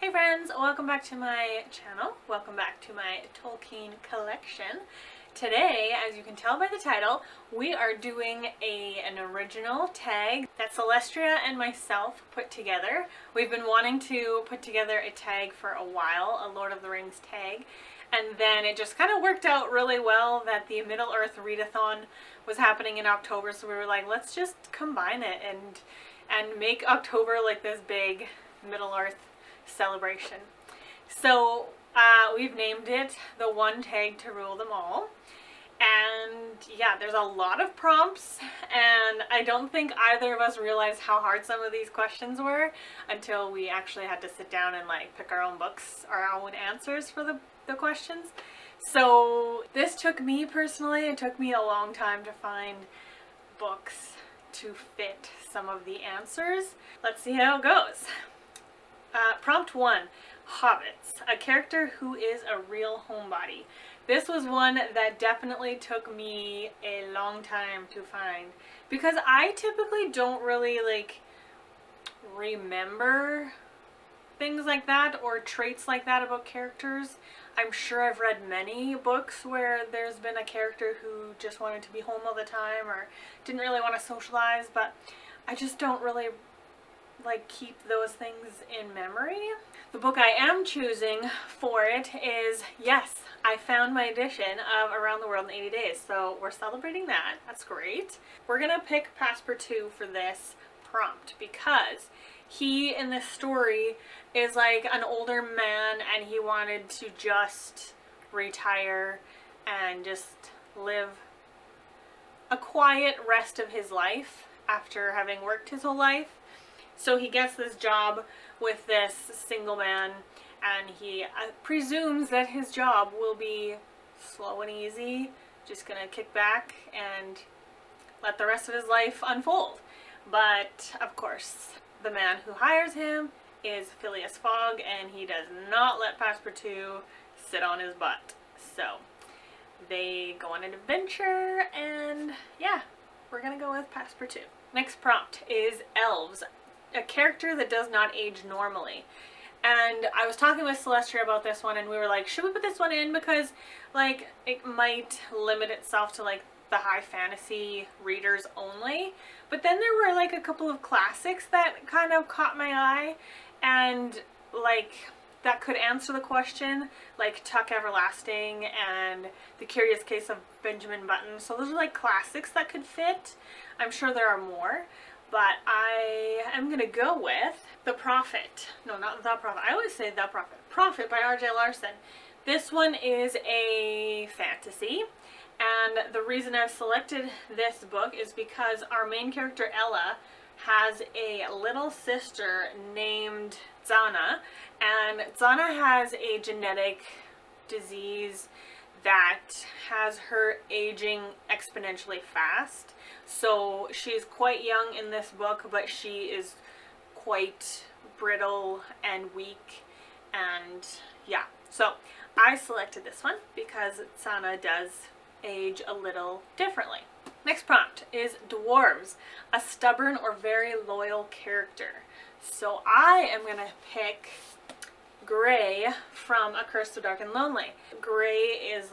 Hey friends, welcome back to my channel. Welcome back to my Tolkien collection. Today, as you can tell by the title, we are doing an original tag that Celestria and myself put together. We've been wanting to put together a tag for a while, a Lord of the Rings tag, and then it just kind of worked out really well that the Middle-earth readathon was happening in October, so we were like, let's just combine it and make October like this big Middle-earth celebration. So we've named it the One Tag to Rule Them All. And yeah, there's a lot of prompts, and I don't think either of us realized how hard some of these questions were until we actually had to sit down and like pick our own books, our own answers for the questions. So this took me personally, it took me a long time to find books to fit some of the answers. Let's see how it goes. Prompt 1, Hobbits, a character who is a real homebody. This was one that definitely took me a long time to find because I typically don't really remember things like that or traits like that about characters. I'm sure I've read many books where there's been a character who just wanted to be home all the time or didn't really want to socialize, but I just don't really keep those things in memory. The book I am choosing for it is, yes, I found my edition of Around the World in 80 Days, so we're celebrating that. That's great. We're gonna pick Passepartout for this prompt because he in this story is like an older man and he wanted to just retire and just live a quiet rest of his life after having worked his whole life. So he gets this job with this single man, and he presumes that his job will be slow and easy, just gonna kick back and let the rest of his life unfold. But of course, the man who hires him is Phileas Fogg, and he does not let Passepartout sit on his butt. So they go on an adventure, and yeah, we're gonna go with Passepartout. Next prompt is Elves, a character that does not age normally. And I was talking with Celestria about this one, and we were like, should we put this one in because it might limit itself to the high fantasy readers only. But then there were a couple of classics that kind of caught my eye and that could answer the question, like Tuck Everlasting and The Curious Case of Benjamin Button. So those are classics that could fit. I'm sure there are more. But I am going to go with The Prophet. No, not The Prophet. I always say The Prophet. Prophet by R.J. Larson. This one is a fantasy. And the reason I've selected this book is because our main character, Ella, has a little sister named Zana. And Zana has a genetic disease that has her aging exponentially fast. So she's quite young in this book, but she is quite brittle and weak, and yeah. So I selected this one because Zana does age a little differently. Next prompt is Dwarves, a stubborn or very loyal character. So I am gonna pick Gray from A Curse so Dark and Lonely. Gray is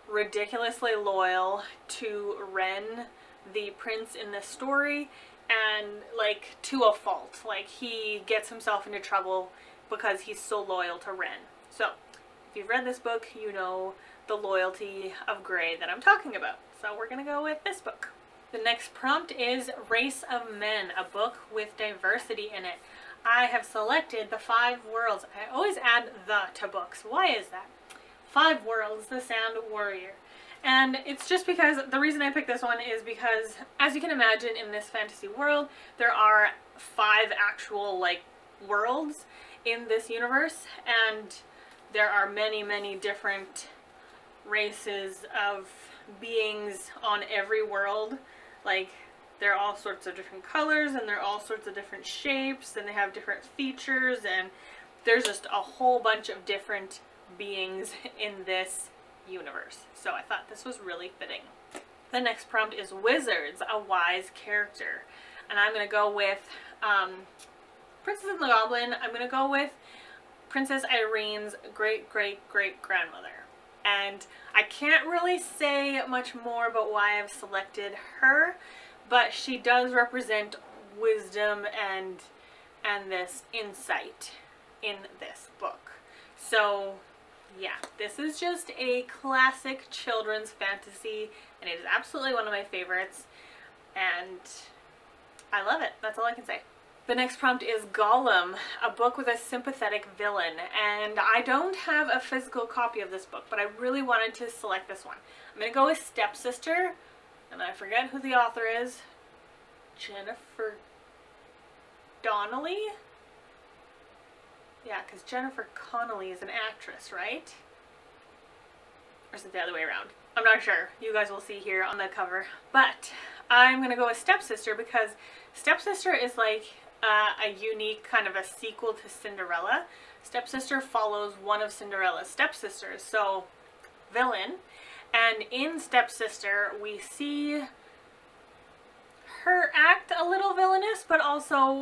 ridiculously loyal to Ren, the prince in this story, and to a fault. He gets himself into trouble because he's so loyal to Ren. So if you've read this book, you know the loyalty of Gray that I'm talking about. So we're gonna go with this book. The next prompt is Race of Men, a book with diversity in it. I have selected the 5 worlds. I always add the to books. Why is that? 5 worlds, the Sand Warrior. And it's just because, the reason I picked this one is because, as you can imagine, in this fantasy world, there are 5 actual, worlds in this universe, and there are many, many different races of beings on every world. They're all sorts of different colors, and they're all sorts of different shapes, and they have different features, and there's just a whole bunch of different beings in this universe. So I thought this was really fitting. The next prompt is Wizards, a wise character. And I'm going to go with Princess and the Goblin. I'm going to go with Princess Irene's great-great-great-grandmother. And I can't really say much more about why I've selected her, but she does represent wisdom and this insight in this book. So yeah, this is just a classic children's fantasy, and it is absolutely one of my favorites, and I love it. That's all I can say. The next prompt is Gollum, a book with a sympathetic villain, and I don't have a physical copy of this book, but I really wanted to select this one. I'm going to go with Stepsister, and I forget who the author is. Jennifer Donnelly? Yeah, because Jennifer Connelly is an actress, right? Or is it the other way around? I'm not sure. You guys will see here on the cover. But I'm going to go with Stepsister because Stepsister is like a unique kind of a sequel to Cinderella. Stepsister follows one of Cinderella's stepsisters, so villain. And in Stepsister, we see her act a little villainous, but also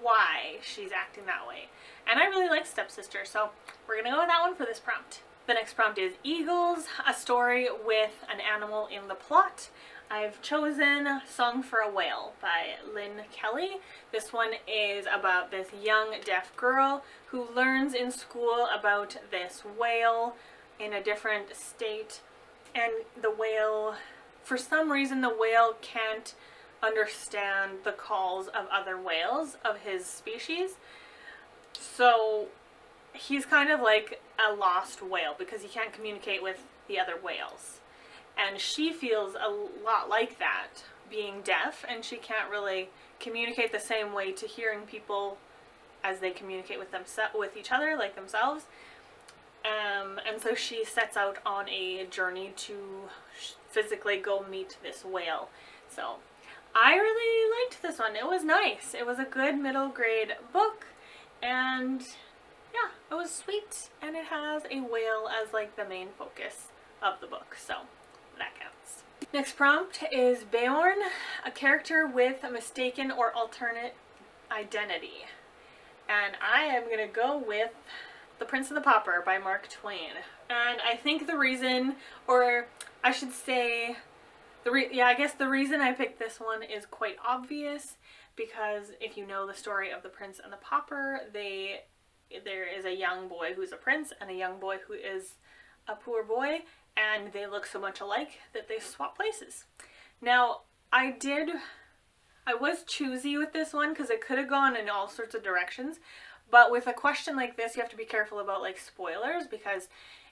why she's acting that way. And I really like Stepsister, so we're going to go with that one for this prompt. The next prompt is Eagles, a story with an animal in the plot. I've chosen Song for a Whale by Lynn Kelly. This one is about this young deaf girl who learns in school about this whale in a different state. And the whale, for some reason, the whale can't understand the calls of other whales of his species. So he's kind of like a lost whale because he can't communicate with the other whales. And she feels a lot like that, being deaf, and she can't really communicate the same way to hearing people as they communicate with each other, like themselves. And so she sets out on a journey to physically go meet this whale. So I really liked this one. It was nice. It was a good middle grade book, and yeah, it was sweet, and it has a whale as like the main focus of the book, so that counts. Next prompt is Beorn, a character with a mistaken or alternate identity. And I am going to go with The Prince and the Pauper by Mark Twain. And I think the reason, or I should say, I guess the reason I picked this one is quite obvious, because if you know the story of The Prince and the Pauper, there is a young boy who's a prince and a young boy who is a poor boy, and they look so much alike that they swap places. Now, I was choosy with this one because it could have gone in all sorts of directions, but with a question like this, you have to be careful about like spoilers, because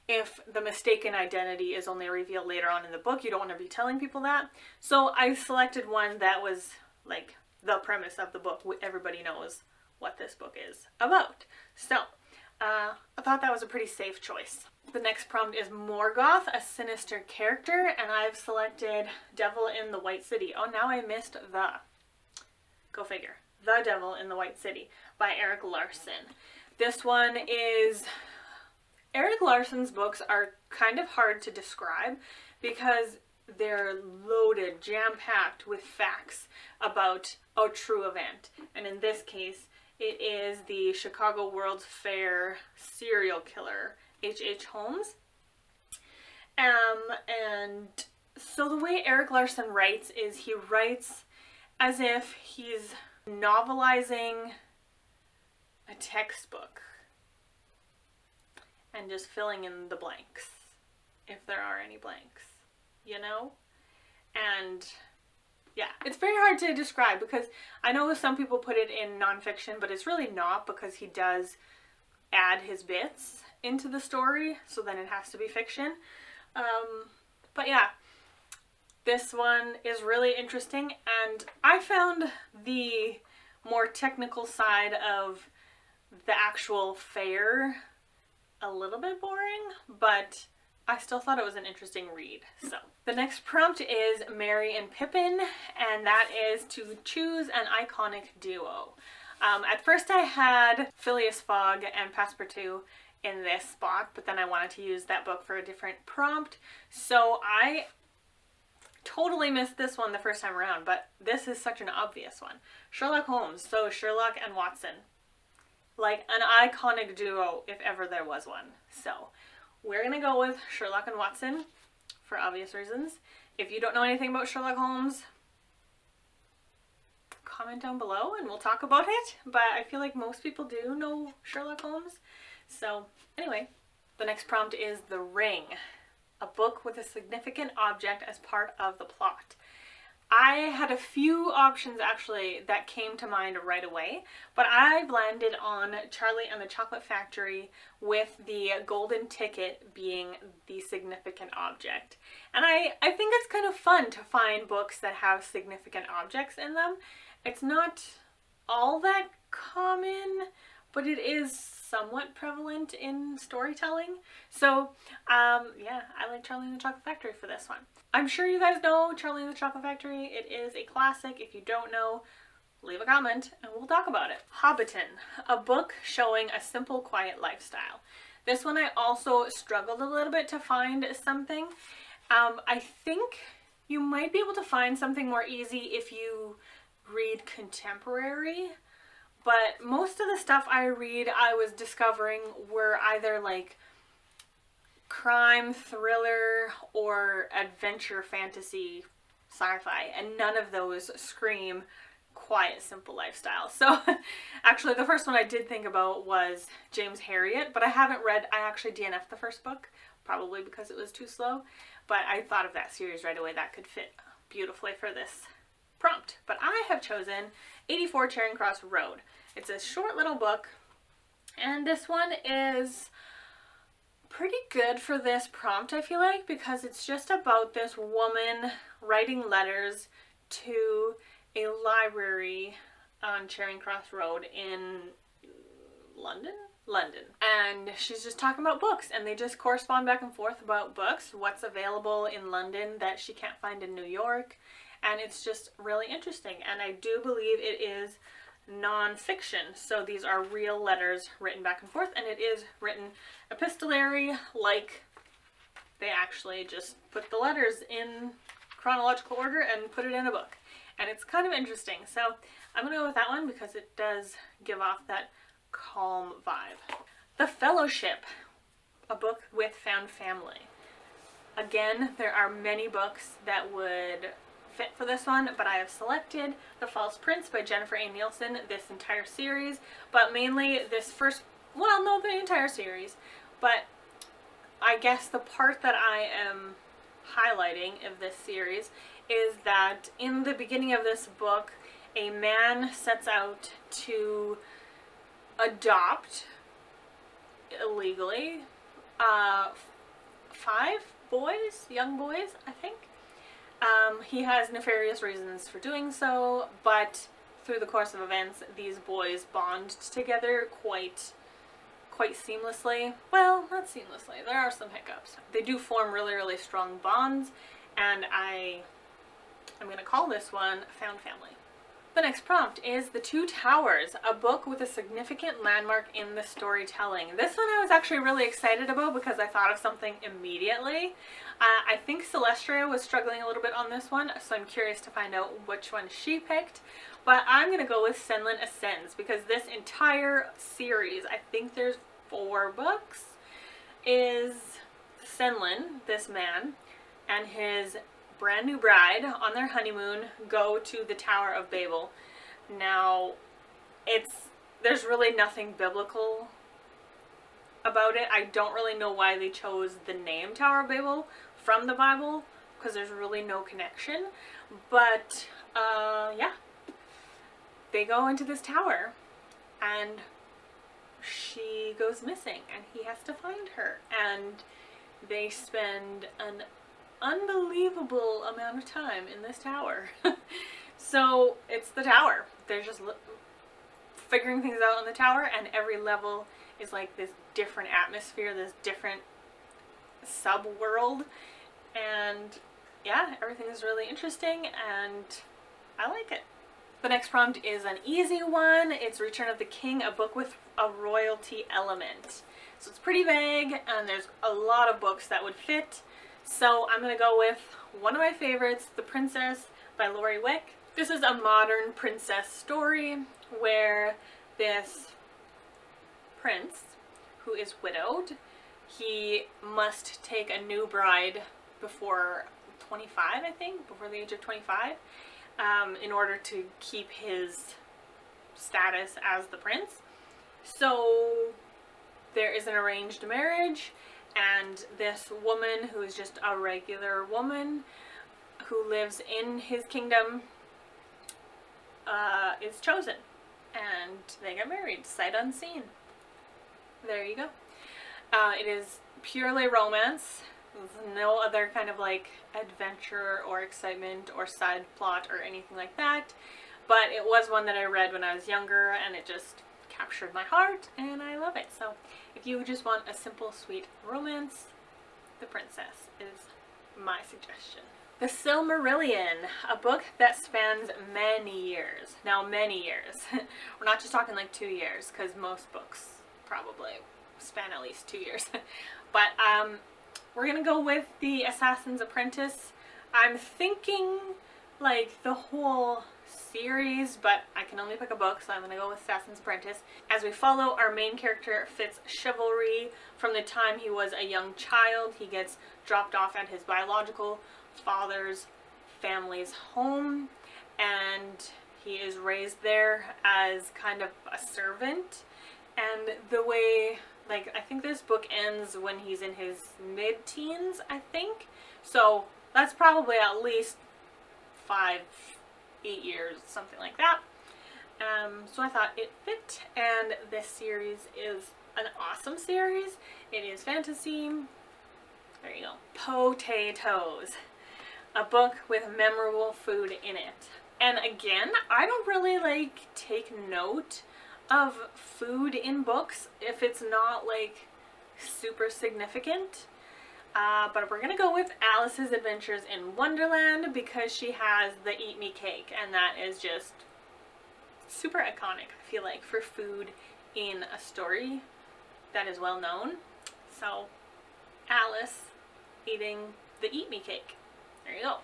if the mistaken identity is only revealed later on in the book, you don't want to be telling people that. So I selected one that was like the premise of the book. Everybody knows what this book is about. So I thought that was a pretty safe choice. The next prompt is Morgoth, a sinister character, and I've selected Devil in the White City. Oh, now I missed the. Go figure. The Devil in the White City by Eric Larson. This one is... Eric Larson's books are kind of hard to describe because they're loaded, jam-packed with facts about a true event. And in this case, it is the Chicago World's Fair serial killer, H.H. Holmes. And so the way Eric Larson writes is he writes as if he's novelizing a textbook and just filling in the blanks, if there are any blanks, you know? And yeah, it's very hard to describe because I know some people put it in nonfiction, but it's really not, because he does add his bits into the story, so then it has to be fiction. But yeah, this one is really interesting, and I found the more technical side of the actual fair a little bit boring, but I still thought it was an interesting read. So the next prompt is Merry and Pippin, and that is to choose an iconic duo. At first I had Phileas Fogg and Passepartout in this spot, but then I wanted to use that book for a different prompt, so I totally missed this one the first time around, but this is such an obvious one. Sherlock Holmes, so Sherlock and Watson. like an iconic duo if ever there was one. So we're gonna go with Sherlock and Watson for obvious reasons. If you don't know anything about Sherlock Holmes, comment down below and we'll talk about it. But I feel like most people do know Sherlock Holmes. So anyway, the next prompt is The Ring, a book with a significant object as part of the plot. I had a few options actually that came to mind right away, but I've landed on Charlie and the Chocolate Factory with the golden ticket being the significant object. And I think it's kind of fun to find books that have significant objects in them. It's not all that common, but it is somewhat prevalent in storytelling. So yeah, I like Charlie and the Chocolate Factory for this one. I'm sure you guys know Charlie and the Chocolate Factory. It is a classic. If you don't know, leave a comment and we'll talk about it. Hobbiton, a book showing a simple, quiet lifestyle. This one I also struggled a little bit to find something. I think you might be able to find something more easy if you read contemporary, but most of the stuff I read, I was discovering were either like crime, thriller, or adventure, fantasy, sci-fi, and none of those scream quiet, simple lifestyle. So actually the first one I did think about was James Herriot, but I haven't read, I actually DNF'd the first book, probably because it was too slow, but I thought of that series right away. That could fit beautifully for this prompt. But I have chosen 84 Charing Cross Road. It's a short little book, and this one is pretty good for this prompt, I feel like, because it's just about this woman writing letters to a library on Charing Cross Road in London? London. And she's just talking about books, and they just correspond back and forth about books, what's available in London that she can't find in New York, and it's just really interesting. And I do believe it is non-fiction, so these are real letters written back and forth, and it is written epistolary, like they actually just put the letters in chronological order and put it in a book, and it's kind of interesting. So I'm gonna go with that one because it does give off that calm vibe. The Fellowship, a book with found family. Again, there are many books that would fit for this one, but I have selected The False Prince by Jennifer A. Nielsen, this entire series, but mainly this first, well, no, the entire series, but I guess the part that I am highlighting of this series is that in the beginning of this book, a man sets out to adopt illegally 5 boys, young boys, I think. He has nefarious reasons for doing so, but through the course of events, these boys bond together quite seamlessly. Well, not seamlessly. There are some hiccups. They do form really, really strong bonds, and I'm going to call this one Found Family. The next prompt is The Two Towers, a book with a significant landmark in the storytelling. This one I was actually really excited about because I thought of something immediately. I think Celestria was struggling a little bit on this one, so I'm curious to find out which one she picked. But I'm going to go with Senlin Ascends because this entire series, I think there's 4 books, is Senlin, this man, and his brand new bride on their honeymoon go to the Tower of Babel. Now, there's really nothing biblical about it. I don't really know why they chose the name Tower of Babel from the Bible, because there's really no connection. But yeah, they go into this tower and she goes missing and he has to find her, and they spend an unbelievable amount of time in this tower. So it's the tower. They're just figuring things out in the tower, and every level is like this different atmosphere, this different sub-world, and yeah, everything is really interesting and I like it. The next prompt is an easy one. It's Return of the King, a book with a royalty element. So it's pretty vague, and there's a lot of books that would fit. So I'm going to go with one of my favorites, The Princess by Lori Wick. This is a modern princess story where this prince who is widowed. He must take a new bride before 25, I think, before the age of 25, in order to keep his status as the prince. So there is an arranged marriage, and this woman who is just a regular woman who lives in his kingdom is chosen, and they get married sight unseen. There you go. It is purely romance. There's no other kind of like adventure or excitement or side plot or anything like that, but it was one that I read when I was younger, and it just captured my heart, and I love it. So if you just want a simple, sweet romance, The Princess is my suggestion. The Silmarillion, a book that spans many years. Now, many years. We're not just talking like 2 years, because most books probably span at least 2 years. But we're gonna go with The Assassin's Apprentice. I'm thinking like the whole series, but I can only pick a book, so I'm gonna go with Assassin's Apprentice. As we follow our main character Fitz's chivalry from the time he was a young child. He gets dropped off at his biological father's family's home, and he is raised there as kind of a servant. And the way, like, I think this book ends when he's in his mid-teens, I think. So that's probably at least 5-8 years, something like that. So I thought it fit, and this series is an awesome series. It is fantasy. There you go. Potatoes. A book with memorable food in it. And again, I don't really like take note of food in books if it's not like super significant. But we're gonna go with Alice's Adventures in Wonderland because she has the Eat Me cake, and that is just super iconic, I feel like, for food in a story that is well known. So Alice eating the Eat Me cake. There you go.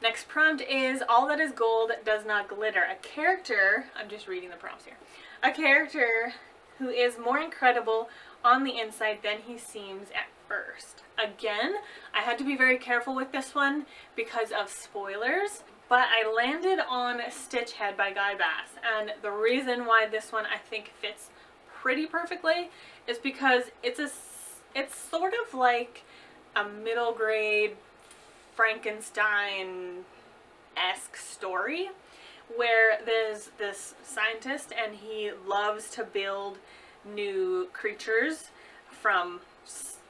Next prompt is All That Is Gold Does Not Glitter. A character, I'm just reading the prompts here, a character who is more incredible on the inside than he seems at first. Again, I had to be very careful with this one because of spoilers, but I landed on Stitchhead by Guy Bass, and the reason why this one I think fits pretty perfectly is because it's sort of like a middle grade Frankenstein-esque story where there's this scientist and he loves to build new creatures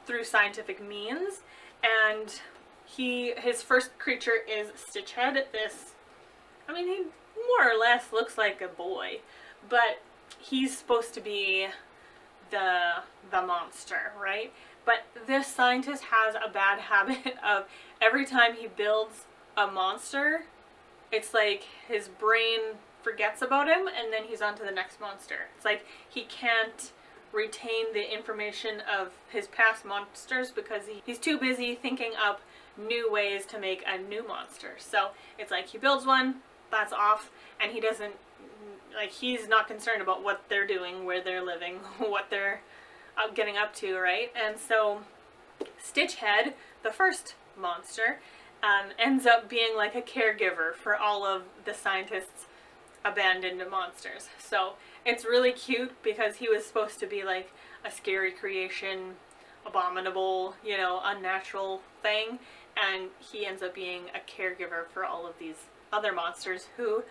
through scientific means, and his first creature is Stitchhead. I mean, he more or less looks like a boy, but he's supposed to be the monster, right? But this scientist has a bad habit of every time he builds a monster, it's like his brain forgets about him and then he's on to the next monster. It's like he can't retain the information of his past monsters because he's too busy thinking up new ways to make a new monster. So it's like he builds one, that's off, and he doesn't, like, he's not concerned about what they're doing, where they're living, what they're getting up to, right? And so Stitchhead, the first monster, ends up being like a caregiver for all of the scientists' abandoned monsters. So it's really cute because he was supposed to be like a scary creation, abominable, you know, unnatural thing, and he ends up being a caregiver for all of these other monsters who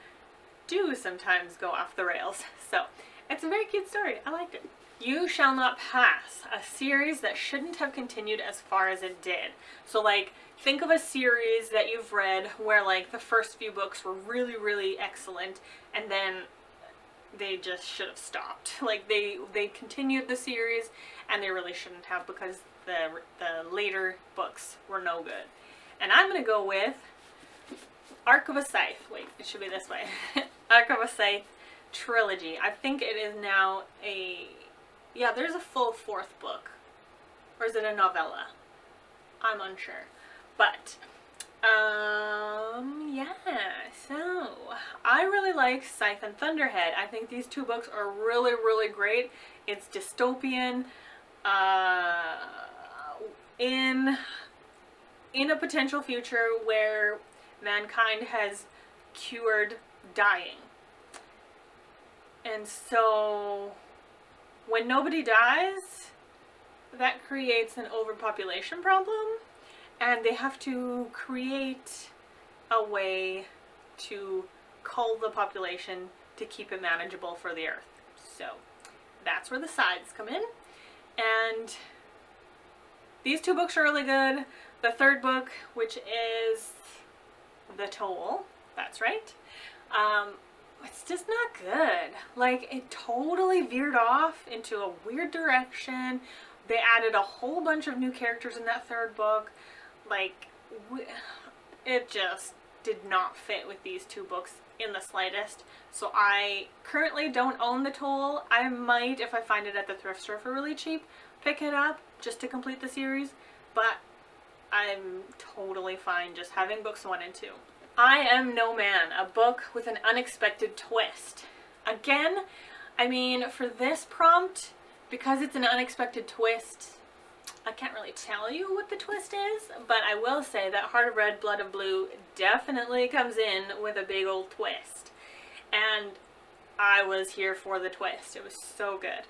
do sometimes go off the rails. So it's a very cute story. I liked it. You Shall Not Pass, a series that shouldn't have continued as far as it did. So like, think of a series that you've read where like the first few books were really, really excellent, and then they just should have stopped. Like they continued the series and they really shouldn't have because the later books were no good. And I'm gonna go with Arc of a Scythe. Wait, it should be this way. Arc of a Scythe trilogy. I think it is now yeah, there's a full 4th book. Or is it a novella? I'm unsure. But Yeah, so I really like Scythe and Thunderhead. I think these two books are really, really great. It's dystopian, uh, in a potential future where mankind has cured dying. And so when nobody dies, that creates an overpopulation problem, and they have to create a way to cull the population to keep it manageable for the earth. So that's where the sides come in. And these two books are really good. The third book, which is The Toll, that's right, it's just not good. Like, it totally veered off into a weird direction. They added a whole bunch of new characters in that third book. Like, it just did not fit with these two books in the slightest. So I currently don't own The Toll. I might, if I find it at the thrift store for really cheap, pick it up just to complete the series. But I'm totally fine just having books 1 and 2. I Am No Man, a book with an unexpected twist. Again, I mean, for this prompt, because it's an unexpected twist, I can't really tell you what the twist is, but I will say that Heart of Red, Blood of Blue definitely comes in with a big old twist. And I was here for the twist. It was so good.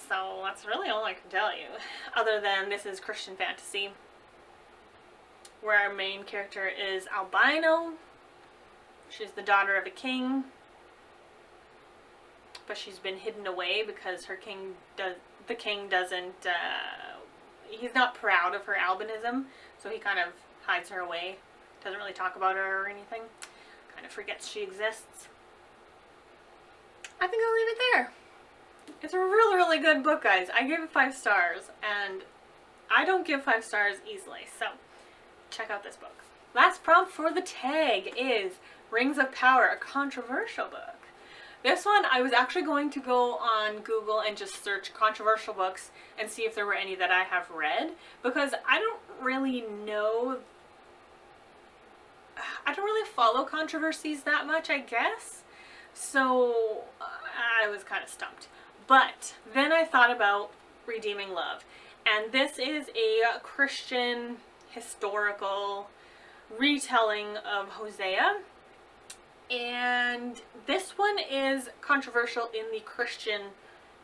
So that's really all I can tell you, other than this is Christian fantasy, where our main character is albino. She's the daughter of a king, but she's been hidden away because the king doesn't, he's not proud of her albinism, so he kind of hides her away, doesn't really talk about her or anything, kind of forgets she exists. I think I'll leave it there. It's a really, really good book, guys. I gave it 5 stars, and I don't give 5 stars easily, so check out this book. Last prompt for the tag is Rings of Power, a controversial book. This one, I was actually going to go on Google and just search controversial books and see if there were any that I have read, because I don't really follow controversies that much, I guess. So I was kind of stumped. But then I thought about Redeeming Love, and this is a Christian historical retelling of Hosea. And this one is controversial in the Christian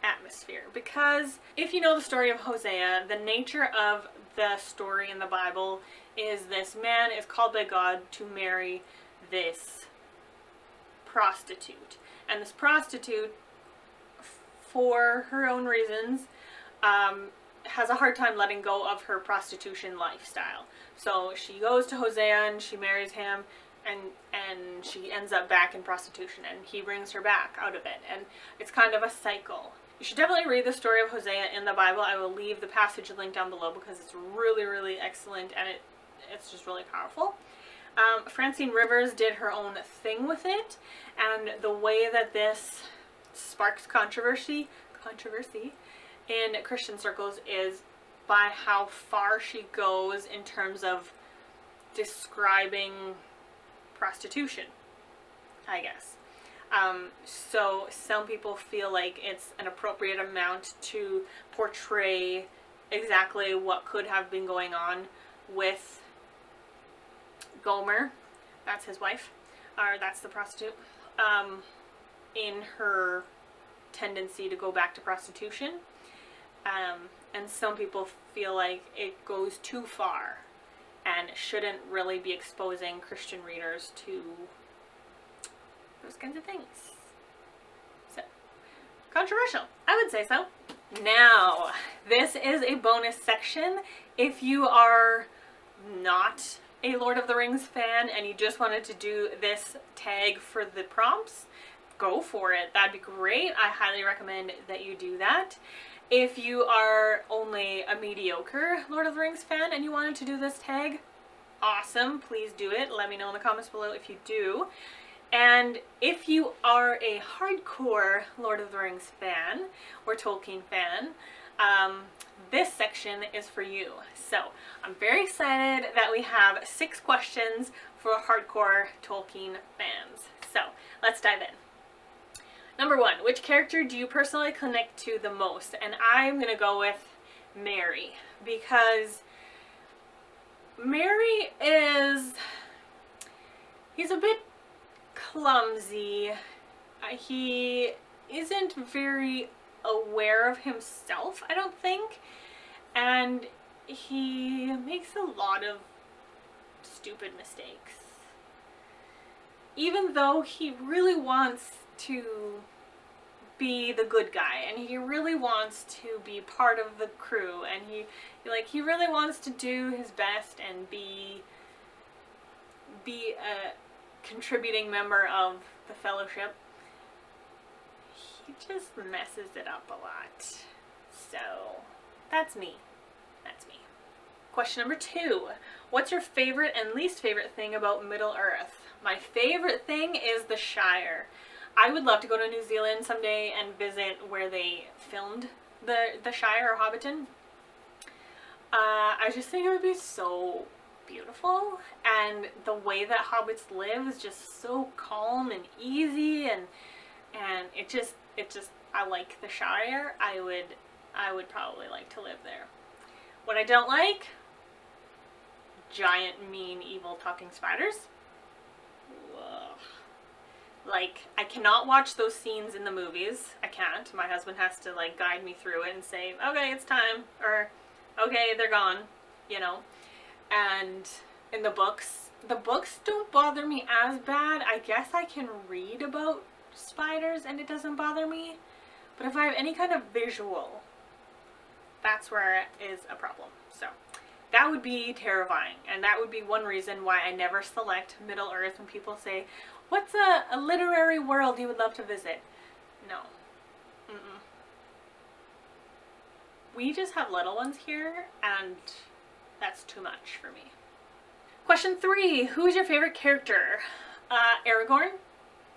atmosphere, because if you know the story of Hosea, the nature of the story in the Bible is this man is called by God to marry this prostitute. And this prostitute, for her own reasons, has a hard time letting go of her prostitution lifestyle. So she goes to Hosea and she marries him, and she ends up back in prostitution, and he brings her back out of it, and it's kind of a cycle. You should definitely read the story of Hosea in the Bible. I will leave the passage link down below because it's really, really excellent, and it's just really powerful. Francine Rivers did her own thing with it, and the way that this sparks controversy in Christian circles is by how far she goes in terms of describing prostitution, I guess. So some people feel like it's an appropriate amount to portray exactly what could have been going on with Gomer, that's his wife, or that's the prostitute, in her tendency to go back to prostitution. And some people feel like it goes too far and shouldn't really be exposing Christian readers to those kinds of things. So, controversial, I would say so. Now, this is a bonus section. If you are not a Lord of the Rings fan and you just wanted to do this tag for the prompts, go for it. That'd be great. I highly recommend that you do that. If you are only a mediocre Lord of the Rings fan and you wanted to do this tag, awesome, please do it. Let me know in the comments below if you do. And if you are a hardcore Lord of the Rings fan or Tolkien fan, this section is for you. So I'm very excited that we have 6 questions for hardcore Tolkien fans. So let's dive in. Number 1, which character do you personally connect to the most? And I'm going to go with Merry, because Merry he's a bit clumsy. He isn't very aware of himself, I don't think, and he makes a lot of stupid mistakes. Even though he really wants to be the good guy, and he really wants to be part of the crew, and he really wants to do his best and be a contributing member of the Fellowship, he just messes it up a lot. So that's me. That's me. Question number 2. What's your favorite and least favorite thing about Middle-earth? My favorite thing is the Shire. I would love to go to New Zealand someday and visit where they filmed the Shire or Hobbiton. I just think it would be so beautiful, and the way that hobbits live is just so calm and easy, and it just I like the Shire. I would probably like to live there. What I don't like: giant, mean, evil talking spiders. Ugh. Like, I cannot watch those scenes in the movies. I can't. My husband has to like guide me through it and say, okay, it's time, or okay, they're gone, you know. And in the books don't bother me as bad. I guess I can read about spiders and it doesn't bother me. But if I have any kind of visual, that's where it is a problem. So that would be terrifying. And that would be one reason why I never select Middle-earth when people say, what's a literary world you would love to visit? No. Mm-mm. We just have little ones here, and that's too much for me. Question 3. Who is your favorite character? Aragorn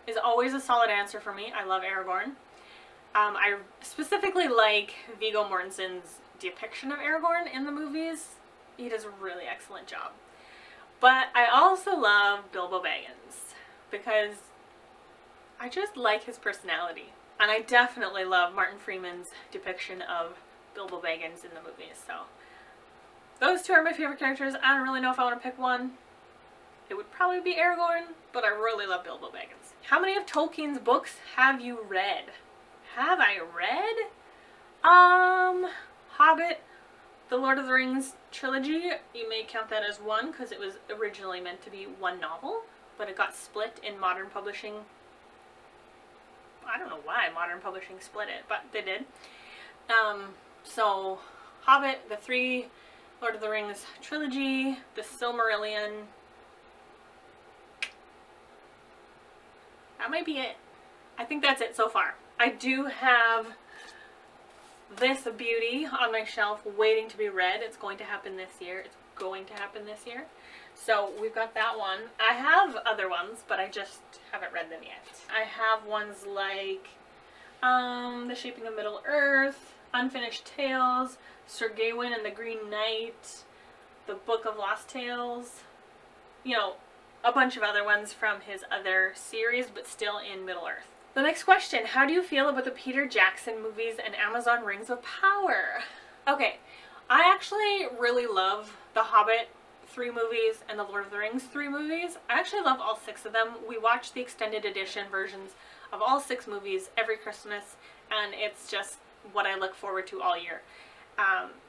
is always a solid answer for me. I love Aragorn. I specifically like Viggo Mortensen's depiction of Aragorn in the movies. He does a really excellent job. But I also love Bilbo Baggins, because I just like his personality. And I definitely love Martin Freeman's depiction of Bilbo Baggins in the movies. So those 2 are my favorite characters. I don't really know if I want to pick one. It would probably be Aragorn, but I really love Bilbo Baggins. How many of Tolkien's books have you read? Have I read? Hobbit, the Lord of the Rings trilogy. You may count that as one, because it was originally meant to be one novel, but it got split in modern publishing. I don't know why modern publishing split it, but they did. So Hobbit, the 3 Lord of the Rings trilogy, the Silmarillion. That might be it. I think that's it so far. I do have this beauty on my shelf waiting to be read. It's going to happen this year. It's going to happen this year. So we've got that one. I have other ones, but I just haven't read them yet. I have ones like The Shaping of Middle-earth, Unfinished Tales, Sir Gawain and the Green Knight, The Book of Lost Tales, you know, a bunch of other ones from his other series, but still in Middle-earth. The next question: how do you feel about the Peter Jackson movies and Amazon Rings of Power? Okay, I actually really love the Hobbit 3 movies and the Lord of the Rings 3 movies. I actually love all 6 of them. We watch the extended edition versions of all 6 movies every Christmas, and it's just what I look forward to all year.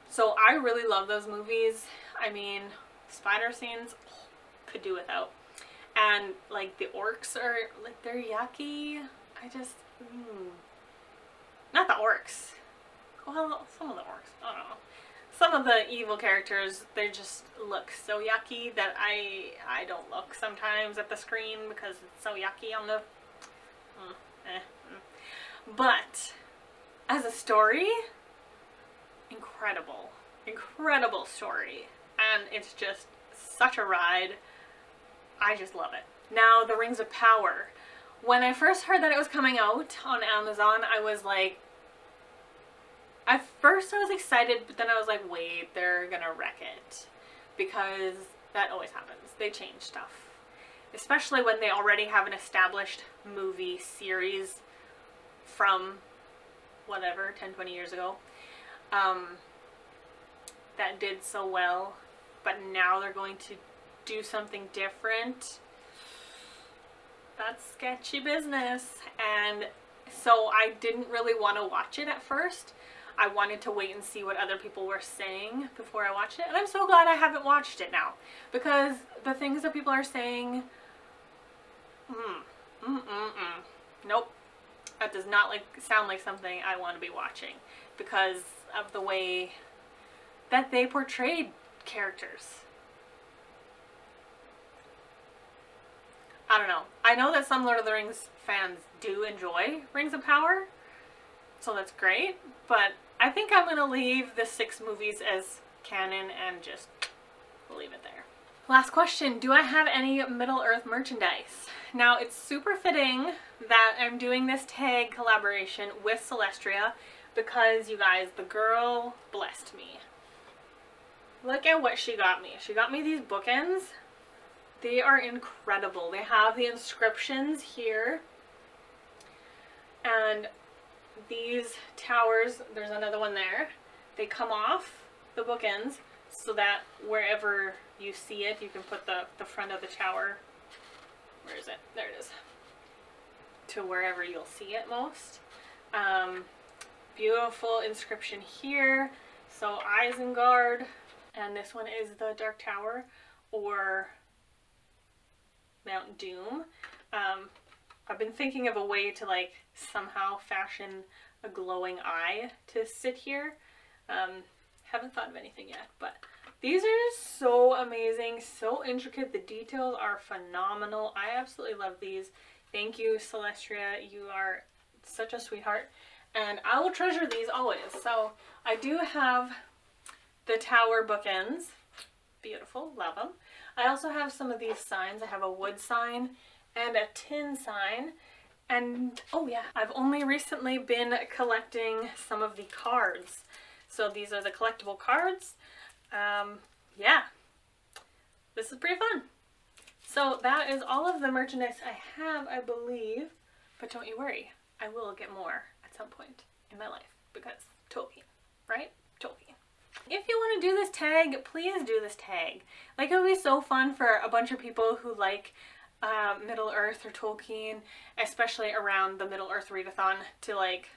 So I really love those movies. I mean, spider scenes, could do without. And like the orcs are, like, they're yucky. I just, not the orcs. Well, some of the orcs, I don't know. Some of the evil characters, they just look so yucky that I don't look sometimes at the screen because it's so yucky on the, But as a story, incredible story, and it's just such a ride. I just love it. Now, the Rings of Power. When I first heard that it was coming out on Amazon, I At first I was excited, but then I was like, wait, they're gonna wreck it. Because that always happens. They change stuff. Especially when they already have an established movie series from whatever, 10, 20 years ago. That did so well. But now they're going to do something different. That's sketchy business. And so I didn't really want to watch it at first. I wanted to wait and see what other people were saying before I watched it. And I'm so glad I haven't watched it now. Because the things that people are saying, nope. That does not sound like something I want to be watching. Because of the way that they portrayed characters. I don't know. I know that some Lord of the Rings fans do enjoy Rings of Power. So that's great. But I think I'm going to leave the 6 movies as canon and just leave it there. Last question. Do I have any Middle-earth merchandise? Now, it's super fitting that I'm doing this tag collaboration with Celestria because, you guys, the girl blessed me. Look at what she got me. She got me these bookends. They are incredible. They have the inscriptions here. And these towers, there's another one there. They come off the bookends so that wherever you see it, you can put the front of the tower. Where is it? There it is. To wherever you'll see it most. Beautiful inscription here. So Isengard. And this one is the Dark Tower or Mount Doom. I've been thinking of a way to like somehow fashion a glowing eye to sit here. Haven't thought of anything yet, but these are so amazing, so intricate. The details are phenomenal. I absolutely love these. Thank you, Celestria. You are such a sweetheart. And I will treasure these always. So I do have the tower bookends. Beautiful, love them. I also have some of these signs. I have a wood sign and a tin sign. And, oh yeah, I've only recently been collecting some of the cards. So these are the collectible cards. Yeah, this is pretty fun. So that is all of the merchandise I have, I believe. But don't you worry, I will get more at some point in my life because Tolkien, right? Tolkien. If you want to do this tag, please do this tag. Like, it would be so fun for a bunch of people who like Middle-earth or Tolkien, especially around the Middle-earth readathon, to like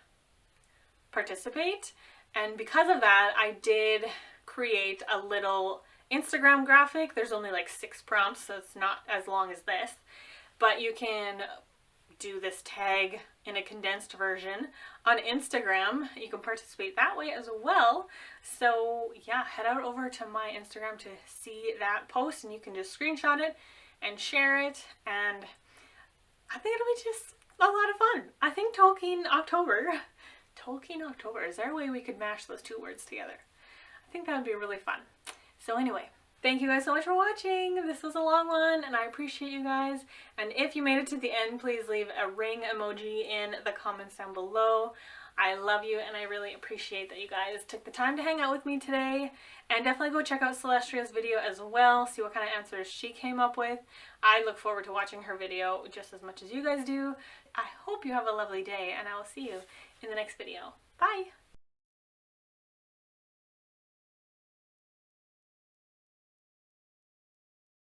participate. And because of that, I did create a little Instagram graphic. There's only like 6 prompts, so it's not as long as this, but you can do this tag in a condensed version on Instagram. You can participate that way as well. So yeah, head out over to my Instagram to see that post, and you can just screenshot it and share it, and I think it'll be just a lot of fun. I think Tolkien October, is there a way we could mash those 2 words together? I think that would be really fun. So anyway, thank you guys so much for watching. This was a long one, and I appreciate you guys. And if you made it to the end, please leave a ring emoji in the comments down below. I love you, and I really appreciate that you guys took the time to hang out with me today. And definitely go check out Celestria's video as well, see what kind of answers she came up with. I look forward to watching her video just as much as you guys do. I hope you have a lovely day, and I will see you in the next video. Bye!